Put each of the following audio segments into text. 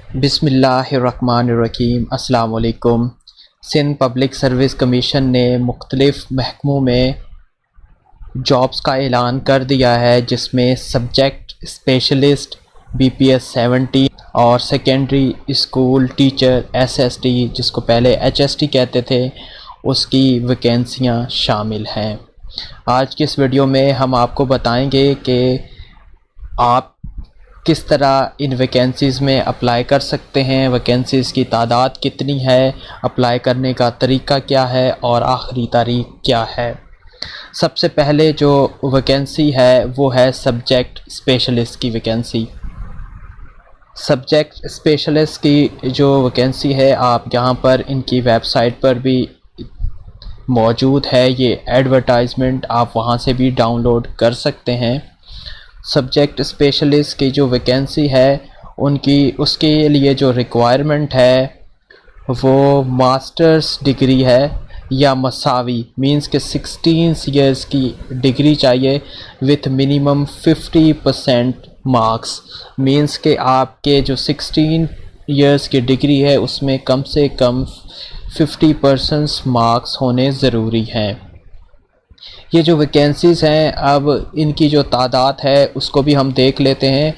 बिस्मिल्लाहिर्रहमानिर्रहीम। अस्सलाम वालेकुम। सिंध पब्लिक सर्विस कमीशन ने मुख्तलिफ़ महकमों में जॉब्स का ऐलान कर दिया है, जिसमें सब्जेक्ट स्पेशलिस्ट BPS 70 और सेकेंडरी स्कूल टीचर SST, जिसको पहले HST कहते थे, उसकी वैकेंसियाँ शामिल हैं। आज की इस वीडियो में हम आपको बताएंगे कि आप किस तरह इन वैकेंसीज़ में अप्लाई कर सकते हैं, वैकेंसीज़ की तादाद कितनी है, अप्लाई करने का तरीका क्या है और आखिरी तारीख क्या है। सबसे पहले जो वैकेंसी है वो है सब्जेक्ट स्पेशलिस्ट की वैकेंसी। सब्जेक्ट स्पेशलिस्ट की जो वैकेंसी है, आप यहाँ पर इनकी वेबसाइट पर भी मौजूद है, ये एडवर्टाइजमेंट आप वहाँ से भी डाउनलोड कर सकते हैं। सब्जेक्ट स्पेशलिस्ट की जो वैकेंसी है उसके लिए जो रिक्वायरमेंट है वो मास्टर्स डिग्री है या मसावी, मींस के 16 इयर्स की डिग्री चाहिए विथ मिनिमम 50% मार्क्स। मींस के आपके जो 16 इयर्स की डिग्री है उसमें कम से कम 50% मार्क्स होने ज़रूरी हैं। ये जो वैकेंसीज़ हैं, अब इनकी जो तादाद है उसको भी हम देख लेते हैं।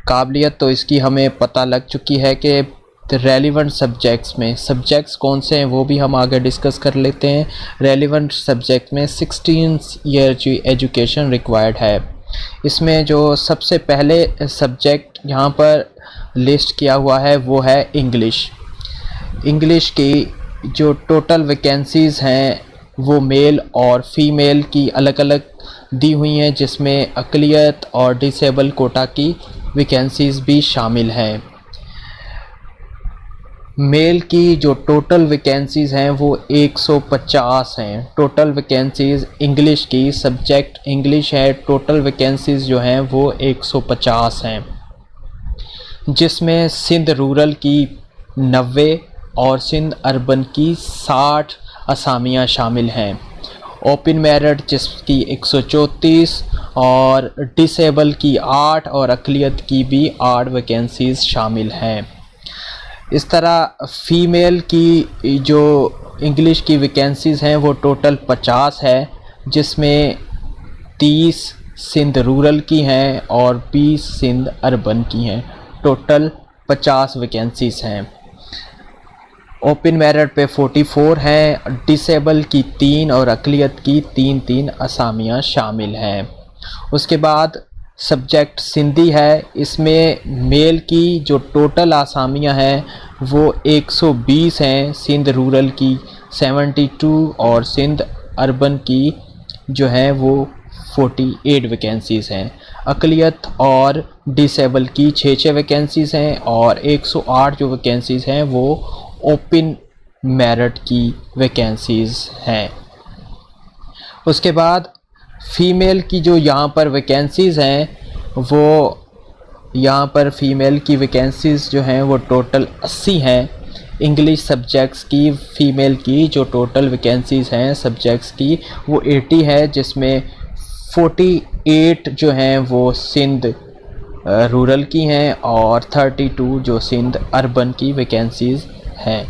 काबिलियत तो इसकी हमें पता लग चुकी है कि रेलिवेंट सब्जेक्ट्स में सब्जेक्ट्स कौन से हैं वो भी हम आगे डिस्कस कर लेते हैं। रेलिवेंट सब्जेक्ट में 16 ईयर की एजुकेशन रिक्वायर्ड है। इसमें जो सबसे पहले सब्जेक्ट यहाँ पर लिस्ट किया हुआ है वो है इंग्लिश। इंग्लिश की जो टोटल वैकेंसीज़ हैं वो मेल और फीमेल की अलग अलग दी हुई हैं, जिसमें अक़लियत और डिसेबल कोटा की वैकेंसीज़ भी शामिल हैं। मेल की जो टोटल वैकेंसीज़ हैं वो 150 हैं। टोटल वैकेंसीज़ इंग्लिश की, सब्जेक्ट इंग्लिश है, टोटल वैकेंसीज़ जो हैं वो 150 हैं, जिसमें सिंध रूरल की 90 और सिंध अर्बन की 60 असामियाँ शामिल हैं। ओपन मेरिट जिसकी 134 और डिसेबल की 8 और अक़लियत की भी 8 वैकेंसीज़ शामिल हैं। इस तरह फ़ीमेल की जो इंग्लिश की वैकेंसीज़ हैं वो टोटल 50 है, जिसमें 30 सिंध रूरल की हैं और 20 सिंध अर्बन की हैं। टोटल 50 वैकेंसीज़ हैं। ओपन मेरिट पे 44 हैं, डिसेबल की 3 और अक़लियत की 3 असामियाँ शामिल हैं। उसके बाद सब्जेक्ट सिंधी है। इसमें मेल की जो टोटल असामियाँ हैं वो 120 हैं, सिंध रूरल की 72 और सिंध अर्बन की जो है वो 48 वैकेंसीज़ हैं। अक़लियत और डिसेबल की 6 वैकेंसीज़ हैं और 108 जो वैकेंसीज़ हैं वो ओपन मेरिट की वैकेंसीज़ हैं। उसके बाद फ़ीमेल की जो यहाँ पर वैकेंसीज़ हैं वो यहाँ पर फ़ीमेल की वैकेंसीज़ जो हैं वो टोटल 80 हैं। इंग्लिश सब्जेक्ट्स की फ़ीमेल की जो टोटल वैकेंसीज़ हैं सब्जेक्ट्स की वो 80 है, जिसमें 48 जो हैं वो सिंध रूरल की हैं और 32 जो सिंध अर्बन की वैकेंसीज़ हैं।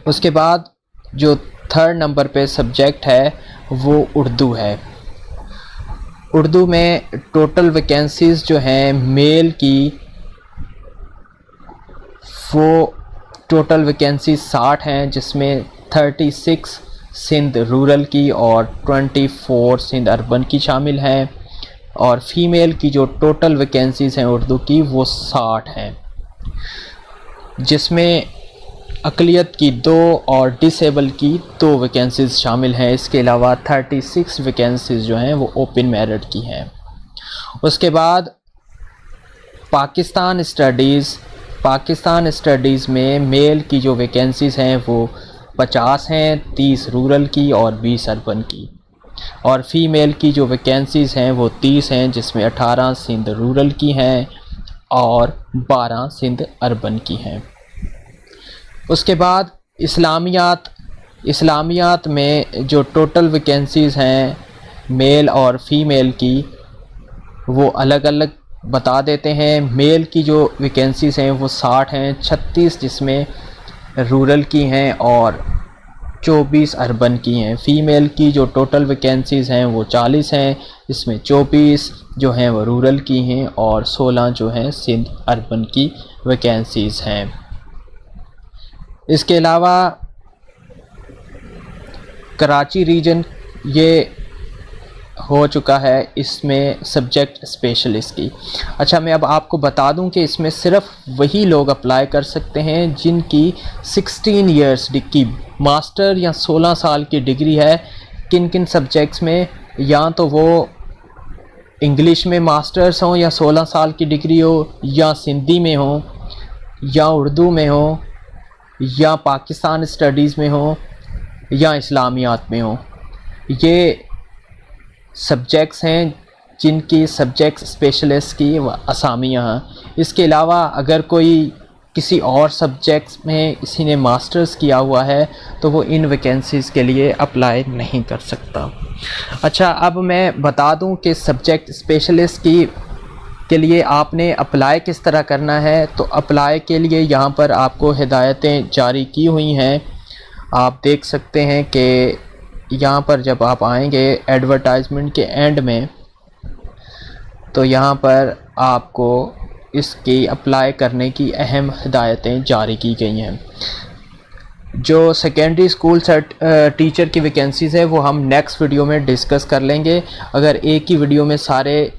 उसके बाद जो 3rd नंबर पे सब्जेक्ट है वो उर्दू है। उर्दू में टोटल वैकेंसीज़ जो हैं मेल की वो टोटल वैकेंसी 60 हैं, जिसमें 36 सिंध रूरल की और 24 सिंध अर्बन की शामिल हैं। और फीमेल की जो टोटल वैकेंसीज़ हैं उर्दू की वो 60 हैं, जिसमें अक़लियत की 2 और डिसेबल की 2 वैकेंसीज़ शामिल हैं। इसके अलावा 36 वैकेंसीज़ जो हैं वो ओपन मेरिट की हैं। उसके बाद पाकिस्तान स्टडीज़ में मेल की जो वैकेंसीज़ हैं वो 50 हैं, 30 रूरल की और 20 अर्बन की। और फीमेल की जो वैकेंसीज़ हैं वो 30 हैं, जिसमें 18 सिंध रूरल की हैं और 12 सिंध अर्बन की हैं। उसके बाद इस्लामियात में जो टोटल वैकेंसीज़ हैं मेल और फीमेल की वो अलग अलग बता देते हैं। मेल की जो वैकेंसीज़ हैं वो 60 हैं, 36 जिसमें रूरल की हैं और 24 अर्बन की हैं। फ़ीमेल की जो टोटल वैकेंसीज़ हैं वो 40 हैं, इसमें 24 जो हैं वो रूरल की हैं और 16 जो हैं सिंध अर्बन की वैकेंसीज़ हैं। इसके अलावा कराची रीजन ये हो चुका है इसमें सब्जेक्ट स्पेशलिस्ट की। अच्छा, मैं अब आपको बता दूं कि इसमें सिर्फ वही लोग अप्लाई कर सकते हैं जिनकी 16 इयर्स की मास्टर या 16 साल की डिग्री है। किन किन सब्जेक्ट्स में, या तो वो इंग्लिश में मास्टर्स हों या 16 साल की डिग्री हो, या सिंधी में हो, या उर्दू में हो, या पाकिस्तान स्टडीज़ में हो, या इस्लामियात में हो। ये सब्जेक्ट्स हैं जिनकी सब्जेक्ट स्पेशलिस्ट की असामियाँ हैं। इसके अलावा अगर कोई किसी और सब्जेक्ट्स में किसी ने मास्टर्स किया हुआ है तो वो इन वैकेंसीज़ के लिए अप्लाई नहीं कर सकता। अच्छा, अब मैं बता दूं कि सब्जेक्ट स्पेशलिस्ट के लिए आपने अप्लाई किस तरह करना है। तो अप्लाई के लिए यहाँ पर आपको हिदायतें जारी की हुई हैं, आप देख सकते हैं कि यहाँ पर जब आप आएंगे एडवर्टाइजमेंट के एंड में तो यहाँ पर आपको इसकी अप्लाई करने की अहम हिदायतें जारी की गई हैं। जो सेकेंडरी स्कूल टीचर की वैकेंसीज़ है वो हम नेक्स्ट वीडियो में डिस्कस कर लेंगे। अगर एक ही वीडियो में सारे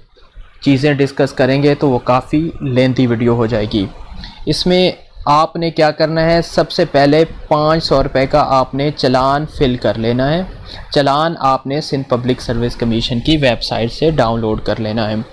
चीज़ें डिस्कस करेंगे तो वो काफ़ी लेंथी वीडियो हो जाएगी। इसमें आपने क्या करना है, सबसे पहले 500 रुपये का आपने चालान फ़िल कर लेना है। चालान आपने सिंध पब्लिक सर्विस कमीशन की वेबसाइट से डाउनलोड कर लेना है।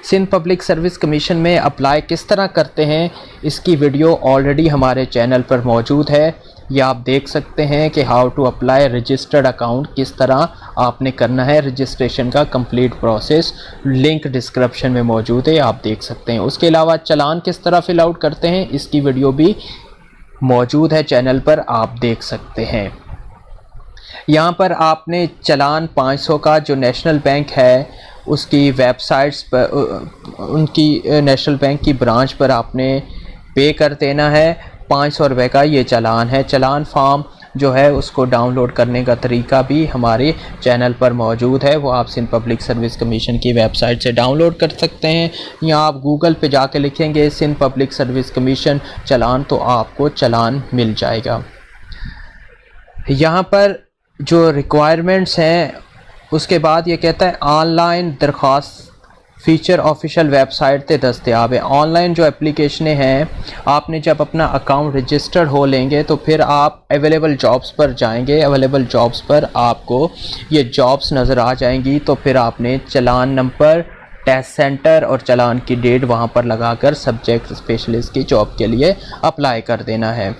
सिंध पब्लिक सर्विस कमीशन में अप्लाई किस तरह करते हैं इसकी वीडियो ऑलरेडी हमारे चैनल पर मौजूद है। ये आप देख सकते हैं कि how to apply registered account, किस तरह आपने करना है रजिस्ट्रेशन का कंप्लीट प्रोसेस, लिंक डिस्क्रिप्शन में मौजूद है, आप देख सकते हैं। उसके अलावा चालान किस तरह फ़िल आउट करते हैं इसकी वीडियो भी मौजूद है चैनल पर, आप देख सकते हैं। यहाँ पर आपने चालान 500 का जो नेशनल बैंक है उसकी वेबसाइट्स पर, उनकी नेशनल बैंक की ब्रांच पर आपने पे कर देना है। 500 रुपये का ये चालान है। चालान फॉर्म जो है उसको डाउनलोड करने का तरीका भी हमारे चैनल पर मौजूद है, वो आप सिंध पब्लिक सर्विस कमीशन की वेबसाइट से डाउनलोड कर सकते हैं, या आप गूगल पे जाके लिखेंगे सिंध पब्लिक सर्विस कमीशन चालान तो आपको चालान मिल जाएगा। यहाँ पर जो रिक्वायरमेंट्स हैं उसके बाद ये कहता है ऑनलाइन दरख्वास्त फ़ीचर ऑफिशियल वेबसाइट पे दस्तयाब है। ऑनलाइन जो एप्लीकेशनें हैं, आपने जब अपना अकाउंट रजिस्टर्ड हो लेंगे तो फिर आप अवेलेबल जॉब्स पर जाएंगे। अवेलेबल जॉब्स पर आपको ये जॉब्स नज़र आ जाएंगी, तो फिर आपने चालान नंबर, टेस्ट सेंटर और चालान की डेट वहाँ पर लगाकर सब्जेक्ट स्पेशलिस्ट की जॉब के लिए अप्लाई कर देना है।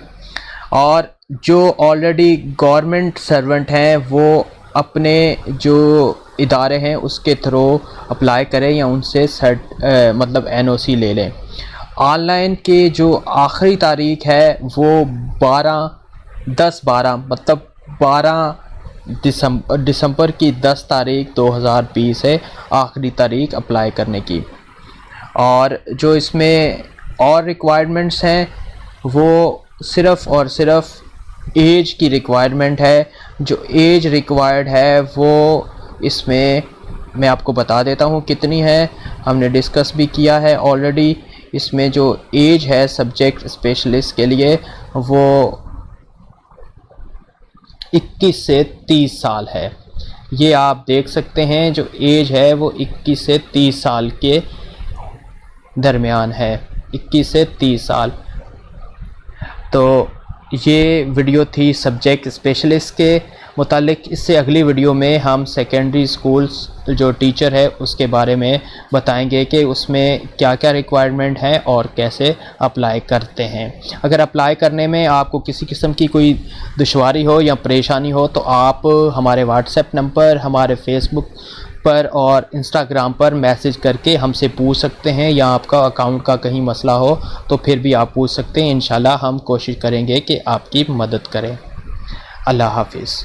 और जो ऑलरेडी गवर्नमेंट सर्वेंट हैं वो अपने जो इदारे हैं उसके थ्रू अप्लाई करें या उनसे मतलब NOC ले लें। ऑनलाइन की जो आखिरी तारीख है वो 12/10/12 मतलब 12 दिसंबर की 10 तारीख 2020 है आखिरी तारीख अप्लाई करने की। और जो इसमें और रिक्वायरमेंट्स हैं वो सिर्फ़ और सिर्फ एज की रिक्वायरमेंट है। जो एज रिक्वायर्ड है वो इसमें मैं आपको बता देता हूँ कितनी है, हमने डिस्कस भी किया है ऑलरेडी। इसमें जो एज है सब्जेक्ट स्पेशलिस्ट के लिए वो 21 से 30 साल है। ये आप देख सकते हैं जो एज है वो 21 से 30 साल के दरमियान है, 21 से 30 साल। तो ये वीडियो थी सब्जेक्ट स्पेशलिस्ट के मुतालिक। इससे अगली वीडियो में हम सेकेंडरी स्कूल्स जो टीचर है उसके बारे में बताएंगे कि उसमें क्या क्या रिक्वायरमेंट है और कैसे अप्लाई करते हैं। अगर अप्लाई करने में आपको किसी किस्म की कोई दुश्वारी हो या परेशानी हो तो आप हमारे व्हाट्सएप नंबर, हमारे फेसबुक पर और इंस्टाग्राम पर मैसेज करके हमसे पूछ सकते हैं, या आपका अकाउंट का कहीं मसला हो तो फिर भी आप पूछ सकते हैं। इंशाल्लाह हम कोशिश करेंगे कि आपकी मदद करें। अल्लाह हाफिज़।